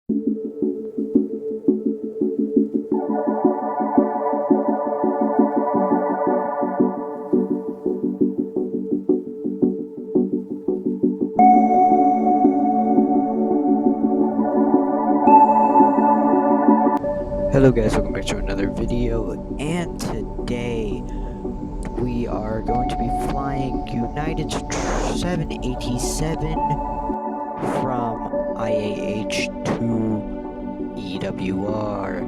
Hello guys, welcome back to another video, and today we are going to be flying United 787 from IAH to EWR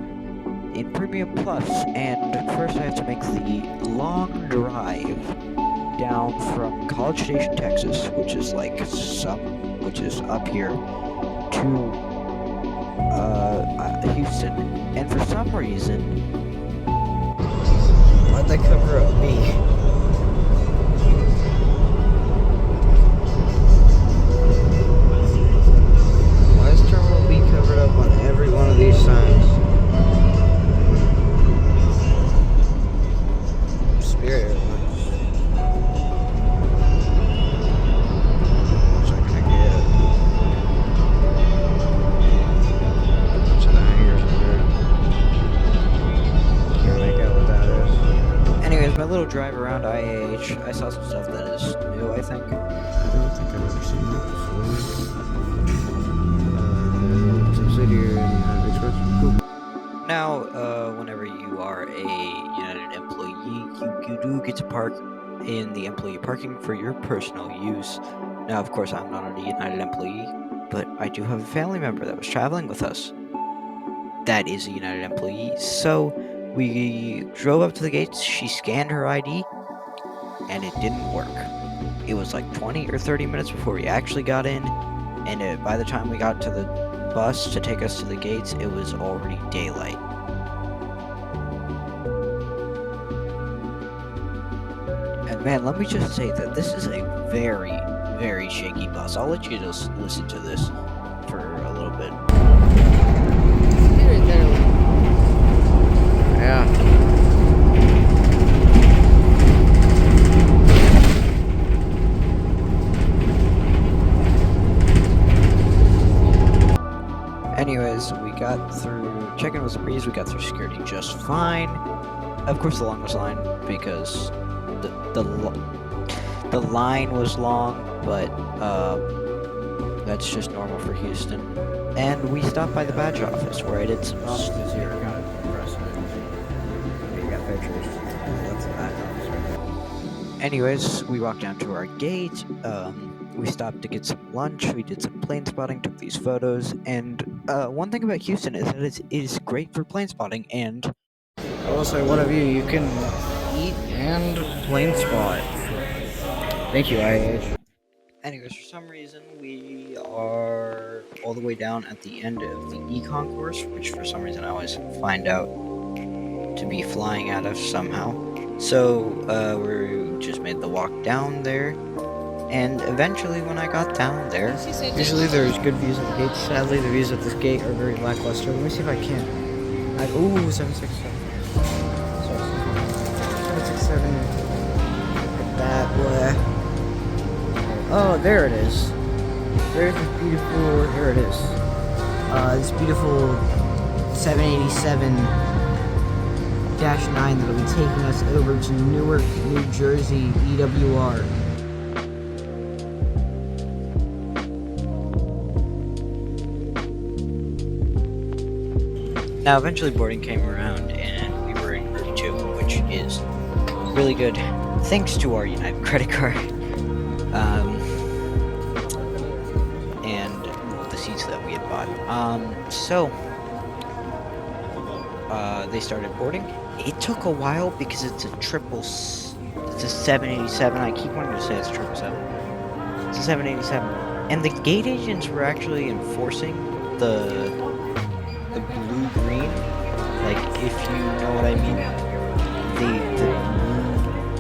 in Premium Plus. And first I have to make the long drive down from College Station, Texas, which is up here, to Houston. And for some reason, why'd they cover up me? Why is Terminal B covered up on every one of these signs? Spirit Airlines. What's I gonna get? Bunch of the hangers in there. Can't make out what that is. Anyways, my little drive around IAH, I saw some stuff that is new, I think. I don't think I've ever seen that before. Subsidiary United Express. Cool. Now, whenever you are a United employee, you do get to park in the employee parking for your personal use. Now, of course, I'm not a United employee, but I do have a family member that was traveling with us that is a United employee. So we drove up to the gates, she scanned her ID, and it didn't work. It was like 20 or 30 minutes before we actually got in, and by the time we got to the bus to take us to the gates, it was already daylight. And man, let me just say that this is a very, very shaky bus. I'll let you just listen to this for a little bit. Yeah. Anyways, we got through check-in was a breeze. We got through security just fine. Of course, the longest line because the line was long, but that's just normal for Houston. And we stopped by the badge office where I did some. Anyways, we walked down to our gate. We stopped to get some lunch. We did some plane spotting, took these photos, and one thing about Houston is that it is great for plane spotting. And I will say, one of you can eat and plane spot. Thank you, IAH. anyways, for some reason, we are all the way down at the end of the econ course, which for some reason I always find out to be flying out of somehow. So we just made the walk down there, and eventually when I got down there, Usually there's good views at the gates. Sadly, the views at this gate are very lackluster. Let me see if I can. Ooh, 767. 767. that way. Oh, there it is. There's this beautiful. Here it is. This beautiful 787-9 that'll be taking us over to Newark, New Jersey, EWR. Now, eventually boarding came around, and we were in room 2, which is really good, thanks to our United credit card, and the seats that we had bought. They started boarding. It took a while because it's a 787. I keep wanting to say it's a 777. It's a 787, and the gate agents were actually enforcing the blue-green, like, if you know what I mean, the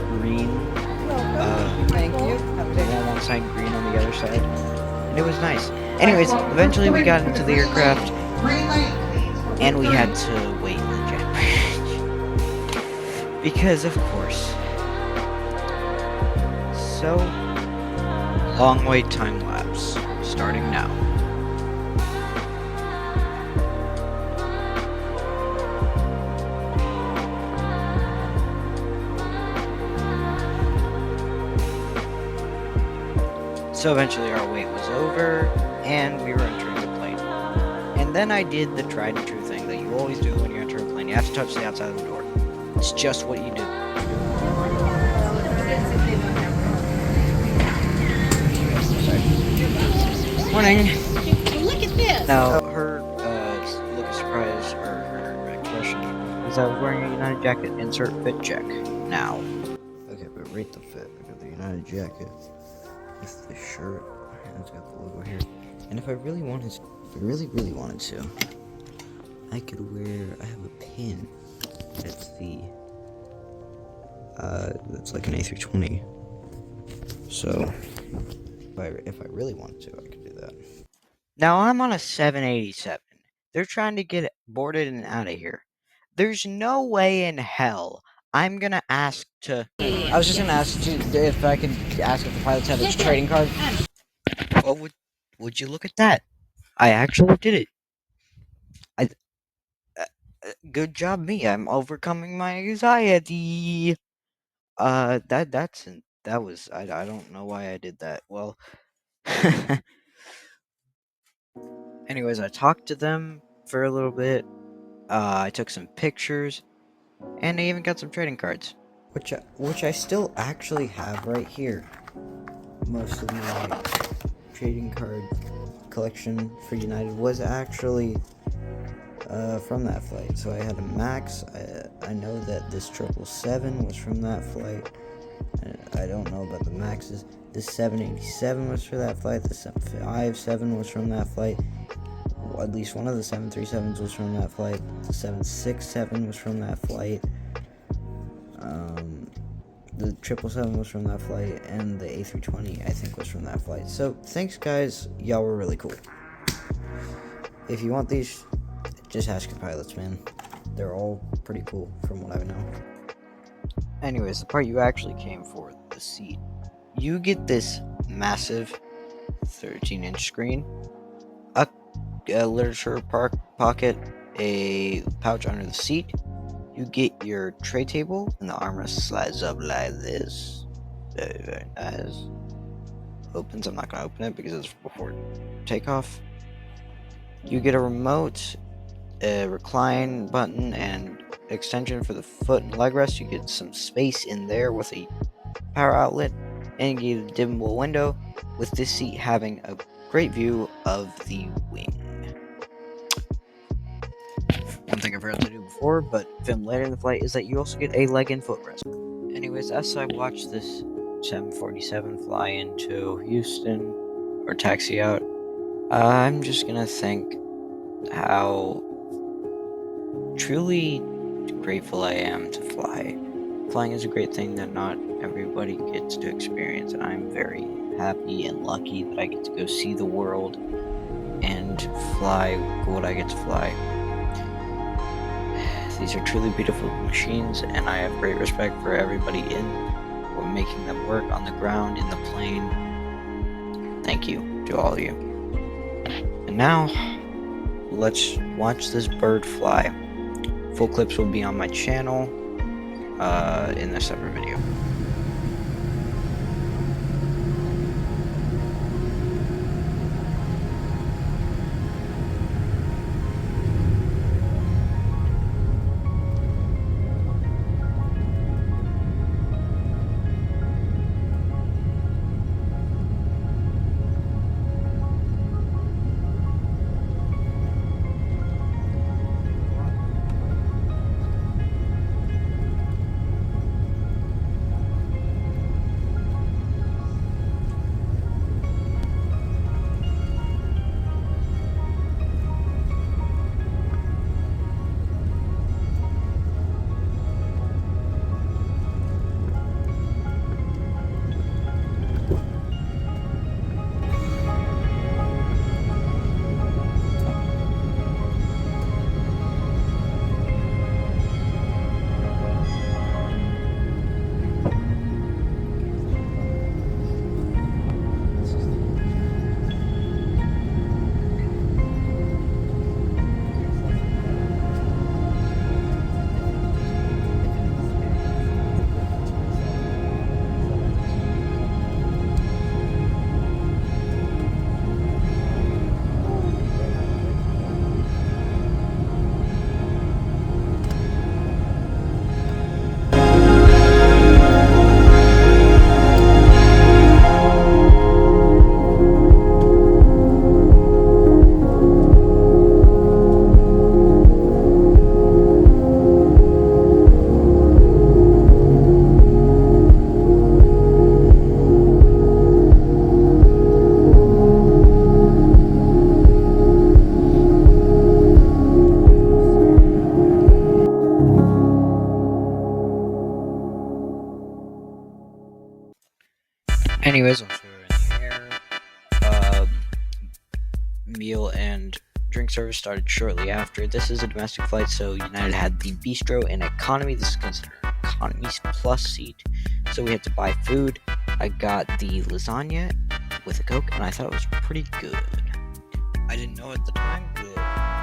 blue-green, Thank you. on one side, green on the other side, and it was nice. Anyways, eventually we got into the aircraft, and we had to wait in the jet bridge, because of course. So, long wait time lapse, starting now. So eventually our wait was over, and we were entering the plane. And then I did the tried and true thing that you always do when you enter a plane. You have to touch the outside of the door. It's just what you do. Morning. Look at this. Now, her look of surprise, or her question, is I was wearing a United jacket. Insert fit check. Now. Okay, but rate the fit. I got the United jacket with the shirt, and it's got the logo here. And if I really wanted to, really wanted to, I could wear, I have a pin. It's like an A320. So, if I really wanted to, I could do that. Now I'm on a 787. They're trying to get boarded and out of here. There's no way in hell I'm gonna ask to. I was just gonna ask you if I could ask if the pilots have a trading card. Well, would you look at that? I actually did it. I. Good job, me. I'm overcoming my anxiety. That was. I don't know why I did that. Well. Anyways, I talked to them for a little bit. I took some pictures, and I even got some trading cards. Which I still actually have right here. Most of my trading card collection for United was actually from that flight. So I had a Max. I know that this 777 was from that flight. I don't know about the Maxes. This 787 was for that flight. The 757 was from that flight. Well, at least one of the 737s was from that flight. The 767 was from that flight. The 777 was from that flight, and the A320 I think was from that flight. So thanks, guys. Y'all were really cool. If you want these, just ask your pilots, man. They're all pretty cool from what I know. Anyways, the part you actually came for, the seat. You get this massive 13-inch screen, a literature pocket, a pouch under the seat. You get your tray table, and the armrest slides up like this. Very, very nice. Opens. I'm not going to open it because it's before takeoff. You get a remote, a recline button, and extension for the foot and leg rest. You get some space in there with a power outlet, and you get a dimmable window, with this seat having a great view of the wing. One thing I forgot to do before, but filmed later in the flight, is that you also get a leg and footrest. Anyways, as I watch this 747 fly into Houston, or taxi out, I'm just gonna think how truly grateful I am to fly. Flying is a great thing that not everybody gets to experience, and I'm very happy and lucky that I get to go see the world and fly what I get to fly. These are truly beautiful machines, and I have great respect for everybody for making them work on the ground, in the plane. Thank you to all of you. And now, let's watch this bird fly. Full clips will be on my channel in a separate video. Anyways, once we were in the air, meal and drink service started shortly after. This is a domestic flight, so United had the bistro and economy. This is considered economy's plus seat, so we had to buy food. I got the lasagna with a Coke, and I thought it was pretty good. I didn't know at the time, but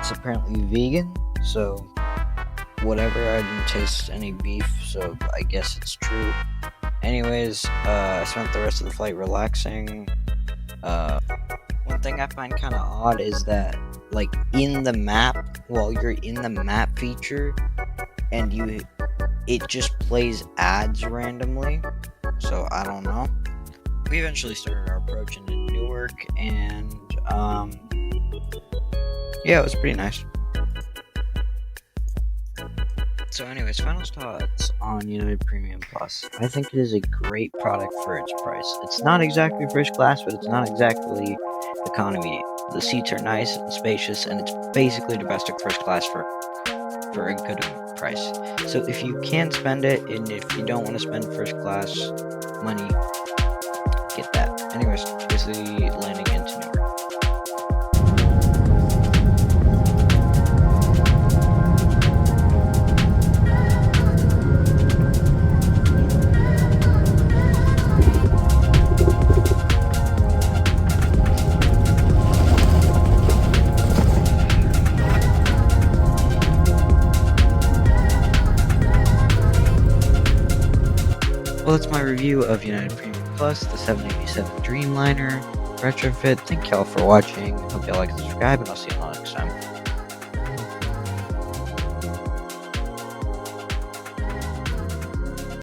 it's apparently vegan, so whatever. I didn't taste any beef, so I guess it's true. Anyways, I spent the rest of the flight relaxing. One thing I find kind of odd is that, like, in the map, while you're in the map feature, and it just plays ads randomly. So I don't know. We eventually started our approach into Newark, and yeah, it was pretty nice. So anyways, final thoughts on United Premium Plus. I think it is a great product for its price. It's not exactly first class, but it's not exactly economy. The seats are nice and spacious, and it's basically domestic first class for a good price. So if you can spend it, and if you don't want to spend first class money, get that. Anyways, basically landing into Newark. Well, that's my review of United Premium Plus, the 787 Dreamliner retrofit. Thank y'all for watching. Hope y'all like and subscribe, and I'll see you all next time.